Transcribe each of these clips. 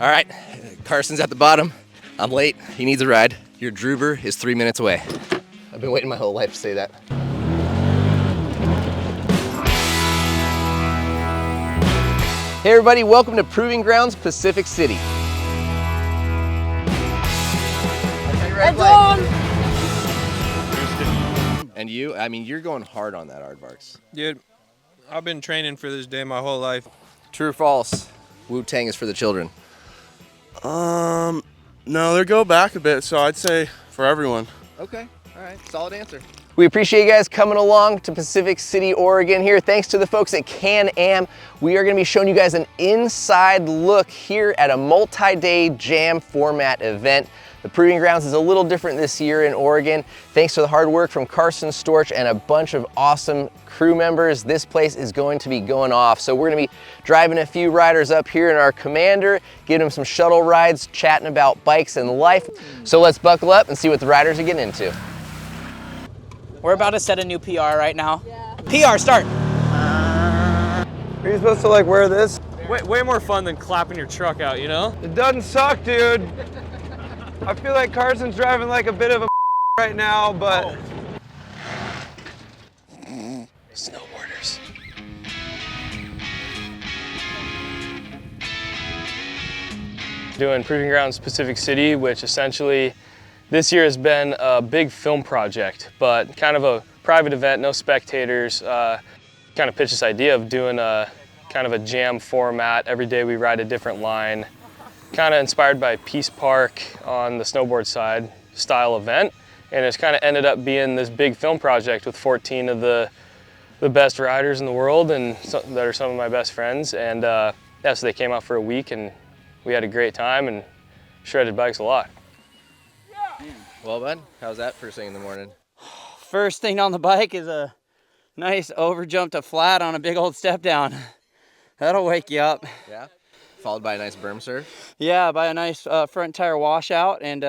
All right, Carson's at the bottom. I'm late. He needs a ride. Your droober is 3 minutes away. I've been waiting my whole life to say that. Hey everybody, welcome to Proving Grounds, Pacific City. It's on! And you? I mean, you're going hard on that aardvarks. Dude, I've been training for this day my whole life. True or false? Wu-Tang is for the children. No, they go back a bit, so I'd say for everyone. Okay, all right, solid answer. We appreciate you guys coming along to Pacific City, Oregon here. Thanks to the folks at Can-Am. We are gonna be showing you guys an inside look here at a multi-day jam format event. The Proving Grounds is a little different this year in Oregon. Thanks to the hard work from Carson Storch and a bunch of awesome crew members, this place is going to be going off. So we're gonna be driving a few riders up here in our Commander, giving them some shuttle rides, chatting about bikes and life. So let's buckle up and see what the riders are getting into. We're about to set a new PR right now. Yeah. PR, start. Are you supposed to like wear this? Way more fun than clapping your truck out, you know? It doesn't suck, dude. I feel like Carson's driving like a bit of a right now, but... Snowboarders. Doing Proving Grounds Pacific City, which essentially this year has been a big film project, but kind of a private event, no spectators. Kind of pitched this idea of doing a kind of a jam format. Every day we ride a different line. Kind of inspired by Peace Park on the snowboard side style event. And it's kind of ended up being this big film project with 14 of the best riders in the world and that are some of my best friends. And yeah, so they came out for a week and we had a great time and shredded bikes a lot. Well, bud, how's that first thing in the morning? First thing on the bike is a nice over jump to flat on a big old step down. That'll wake you up. Yeah? Followed by a nice berm surf? Yeah, by a nice front tire washout and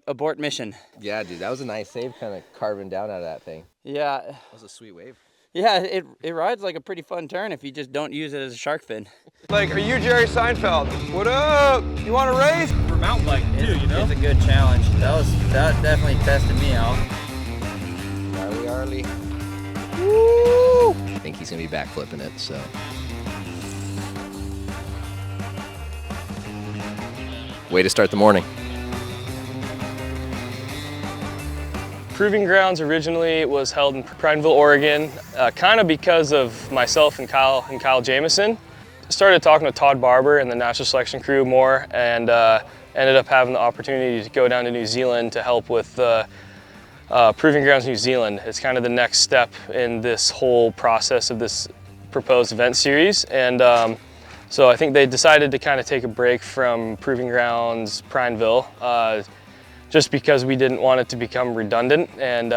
abort mission. Yeah, dude, that was a nice save, kind of carving down out of that thing. Yeah. That was a sweet wave. Yeah, it rides like a pretty fun turn if you just don't use it as a shark fin. Like, are you Jerry Seinfeld? What up? You want to race? For mountain biking too, you know? It's a good challenge. That definitely tested me out. Arlie. Woo! I think he's gonna be backflipping it, so. Way to start the morning. Proving Grounds originally was held in Prineville, Oregon, kind of because of myself and Kyle Jamison. Started talking to Todd Barber and the National Selection crew more and ended up having the opportunity to go down to New Zealand to help with Proving Grounds New Zealand. It's kind of the next step in this whole process of this proposed event series. And so I think they decided to kind of take a break from Proving Grounds Prineville just because we didn't want it to become redundant and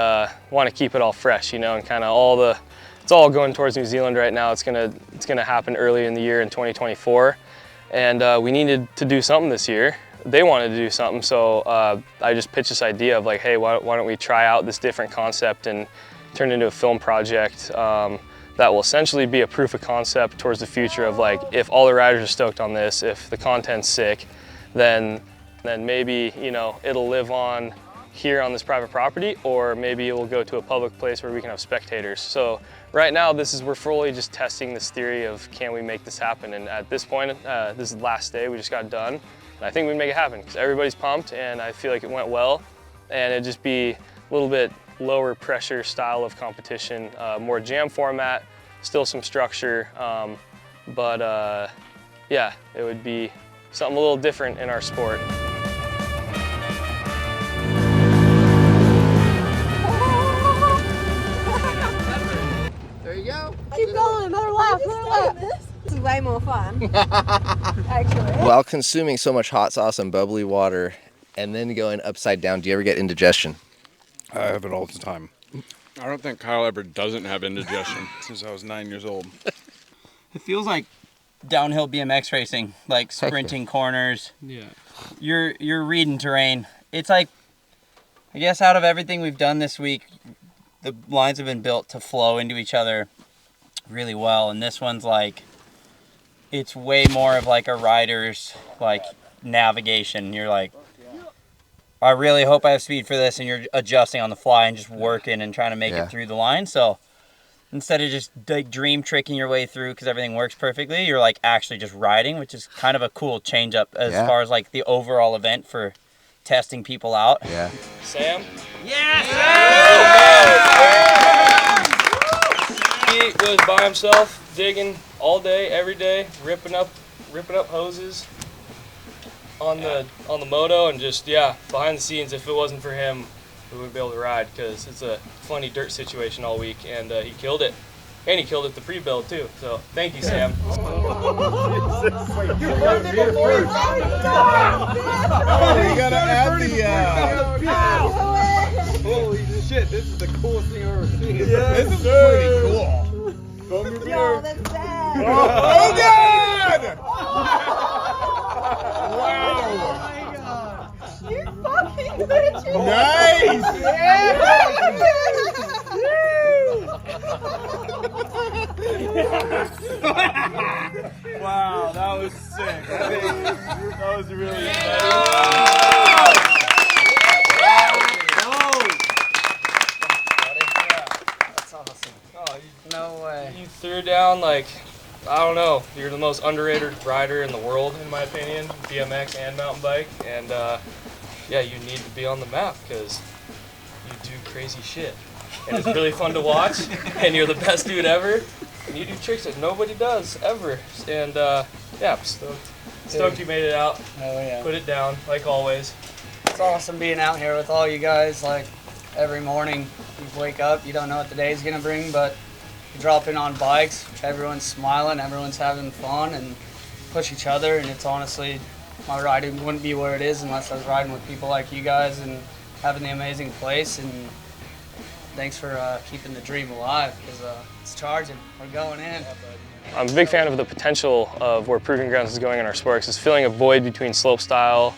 want to keep it all fresh, you know, and kind of it's all going towards New Zealand right now. It's gonna happen early in the year in 2024. And we needed to do something this year. They wanted to do something, so I just pitched this idea of like, hey, why don't we try out this different concept and turn it into a film project that will essentially be a proof of concept towards the future of like, if all the riders are stoked on this, if the content's sick, then maybe, you know, it'll live on here on this private property, or maybe it will go to a public place where we can have spectators. So right now, we're fully just testing this theory of can we make this happen? And at this point, this is the last day, we just got done. And I think we make it happen because everybody's pumped and I feel like it went well. And it'd just be a little bit lower pressure style of competition, more jam format, still some structure. But yeah, it would be something a little different in our sport. There you go. Keep going, another lap, another lap. This is way more fun, actually. While consuming so much hot sauce and bubbly water and then going upside down, do you ever get indigestion? I have it all the time. I don't think Kyle ever doesn't have indigestion since I was 9 years old. It feels like downhill BMX racing, like sprinting corners. Yeah. You're reading terrain. It's like, I guess out of everything we've done this week, the lines have been built to flow into each other really well. And this one's like, it's way more of like a rider's, like, navigation. You're like, I really hope I have speed for this, and you're adjusting on the fly and just working and trying to make it through the line. So instead of just like dream tricking your way through because everything works perfectly, you're like actually just riding, which is kind of a cool change up as far as like the overall event for testing people out. Yeah. Sam? Yes! He was by himself digging all day, every day, ripping up hoses on the moto, and just behind the scenes. If it wasn't for him, we wouldn't be able to ride because it's a funny dirt situation all week, and he killed it. And he killed it the pre-build too. So thank you, Sam. You learned it before you gotta add the. Holy shit! This is the coolest thing I've ever seen. Yes, this is pretty cool. Don't move Yo, that's bad. Oh God! Wow! You're fucking bitches. Nice! Wow, that was sick. That was really That's awesome. No way. You threw down like, I don't know, you're the most underrated rider in the world in my opinion, BMX and mountain bike, and you need to be on the map because you do crazy shit. And it's really fun to watch, and you're the best dude ever, and you do tricks that nobody does ever. And I'm stoked you made it out. Oh yeah. Put it down like always. It's awesome being out here with all you guys. Like every morning you wake up, you don't know what the day's gonna bring, but you drop in on bikes, everyone's smiling, everyone's having fun and push each other, and it's honestly, my riding wouldn't be where it is unless I was riding with people like you guys and having the amazing place. And thanks for keeping the dream alive because it's charging. We're going in. I'm a big fan of the potential of where Proving Grounds is going in our sport. It's filling a void between slopestyle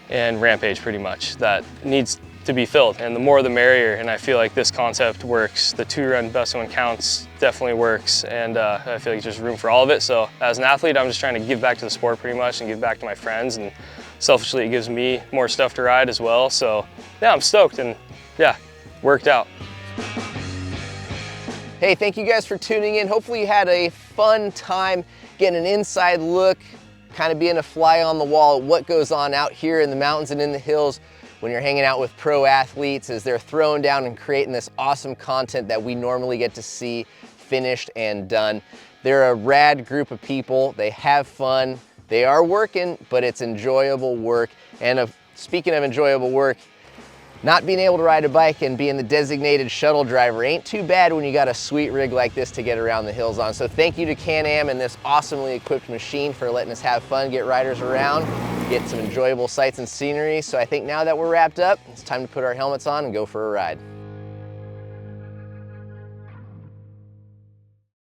and rampage pretty much that needs to be filled, and the more the merrier, and I feel like this concept works. The 2-run best one counts definitely works, and I feel like there's just room for all of it. So as an athlete, I'm just trying to give back to the sport pretty much and give back to my friends, and selfishly it gives me more stuff to ride as well. So yeah, I'm stoked, and worked out. Hey, thank you guys for tuning in. Hopefully you had a fun time getting an inside look, kind of being a fly on the wall at what goes on out here in the mountains and in the hills when you're hanging out with pro athletes as they're throwing down and creating this awesome content that we normally get to see finished and done. They're a rad group of people. They have fun. They are working, but it's enjoyable work. And speaking of enjoyable work, not being able to ride a bike and being the designated shuttle driver ain't too bad when you got a sweet rig like this to get around the hills on. So thank you to Can-Am and this awesomely equipped machine for letting us have fun, get riders around, get some enjoyable sights and scenery. So I think now that we're wrapped up, it's time to put our helmets on and go for a ride.